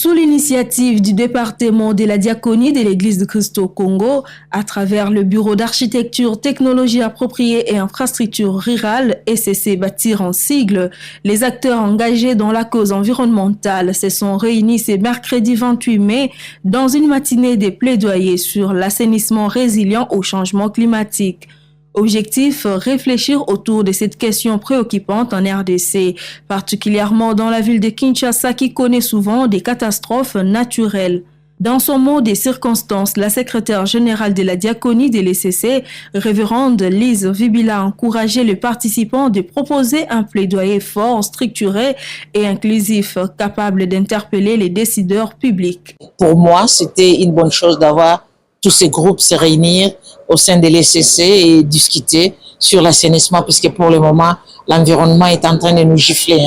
Sous l'initiative du département de la diaconie de l'Église de Christ au Congo, à travers le Bureau d'architecture, technologie appropriée et infrastructure rurale, SCC Bâtir en sigle, les acteurs engagés dans la cause environnementale se sont réunis ce mercredi 28 mai dans une matinée de plaidoyer sur l'assainissement résilient au changement climatique. Objectif, réfléchir autour de cette question préoccupante en RDC, particulièrement dans la ville de Kinshasa qui connaît souvent des catastrophes naturelles. Dans son mot des circonstances, la secrétaire générale de la diaconie de l'ECC, révérende Lise Vibila, a encouragé les participants de proposer un plaidoyer fort, structuré et inclusif, capable d'interpeller les décideurs publics. Pour moi, c'était une bonne chose d'avoir tous ces groupes se réunir au sein de l'ECC et discuter sur l'assainissement, puisque pour le moment, l'environnement est en train de nous gifler.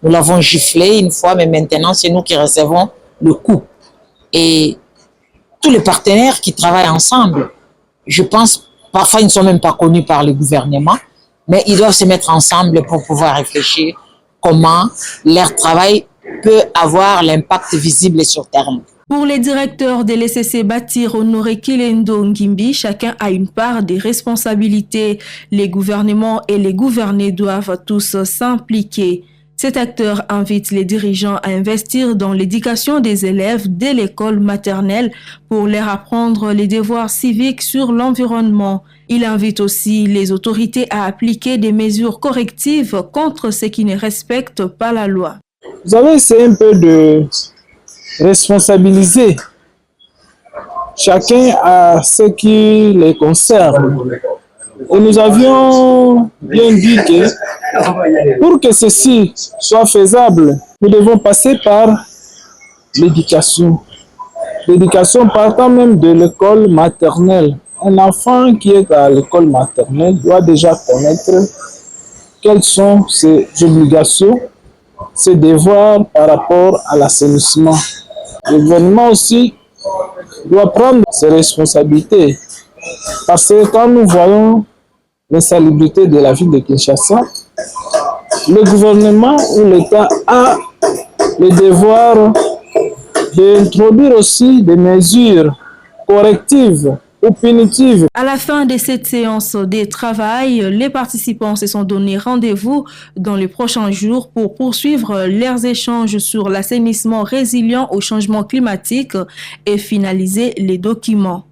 Nous l'avons giflé une fois, mais maintenant, c'est nous qui recevons le coup. Et tous les partenaires qui travaillent ensemble, je pense, parfois ils ne sont même pas connus par le gouvernement, mais ils doivent se mettre ensemble pour pouvoir réfléchir comment leur travail peut avoir l'impact visible sur le terrain. Pour les directeurs de l'ECC Bâtir Honoré Kilendo Ngimbi, chacun a une part des responsabilités. Les gouvernements et les gouvernés doivent tous s'impliquer. Cet acteur invite les dirigeants à investir dans l'éducation des élèves dès l'école maternelle pour leur apprendre les devoirs civiques sur l'environnement. Il invite aussi les autorités à appliquer des mesures correctives contre ceux qui ne respectent pas la loi. Vous savez, c'est un peu de responsabiliser chacun à ce qui les concerne. Et nous avions bien dit que pour que ceci soit faisable, nous devons passer par l'éducation. L'éducation partant même de l'école maternelle. Un enfant qui est à l'école maternelle doit déjà connaître quelles sont ses obligations, ses devoirs par rapport à l'assainissement. Le gouvernement aussi doit prendre ses responsabilités. Parce que quand nous voyons l'insalubrité de la ville de Kinshasa, le gouvernement ou l'État a le devoir d'introduire aussi des mesures correctives ou punitives. À la fin de cette séance de travail, les participants se sont donné rendez-vous dans les prochains jours pour poursuivre leurs échanges sur l'assainissement résilient au changement climatique et finaliser les documents.